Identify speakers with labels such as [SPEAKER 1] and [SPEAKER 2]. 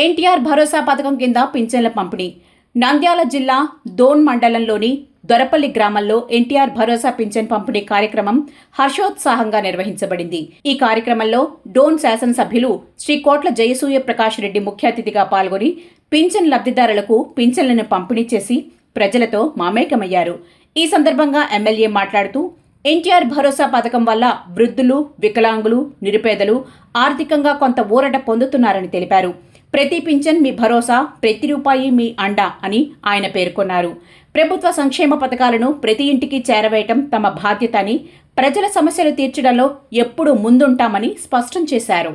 [SPEAKER 1] ఎన్టీఆర్ భరోసా పథకం కింద పింఛన్ల పంపిణీ. నంద్యాల జిల్లా దోన్ మండలంలోని దొరపల్లి గ్రామంలో ఎన్టీఆర్ భరోసా పింఛన్ పంపిణీ కార్యక్రమం హర్షోత్సాహంగా నిర్వహించబడింది. ఈ కార్యక్రమంలో డోన్ శాసనసభ్యులు శ్రీ కోట్ల జయసూర్య ప్రకాష్ రెడ్డి ముఖ్య అతిథిగా పాల్గొని పింఛన్ లబ్ధిదారులకు పింఛన్లను పంపిణీ చేసి ప్రజలతో మమేకమయ్యారు. ఈ సందర్భంగా ఎమ్మెల్యే మాట్లాడుతూ ఎన్టీఆర్ భరోసా పథకం వల్ల వృద్ధులు, వికలాంగులు, నిరుపేదలు ఆర్థికంగా కొంత ఊరట పొందుతున్నారని తెలిపారు. ప్రతి పింఛన్ మీ భరోసా, ప్రతి రూపాయి మీ అండ అని ఆయన పేర్కొన్నారు. ప్రభుత్వ సంక్షేమ పథకాలను ప్రతి ఇంటికి చేరవేయటం తమ బాధ్యత అని, ప్రజల సమస్యలు తీర్చడంలో ఎప్పుడూ ముందుంటామని స్పష్టం చేశారు.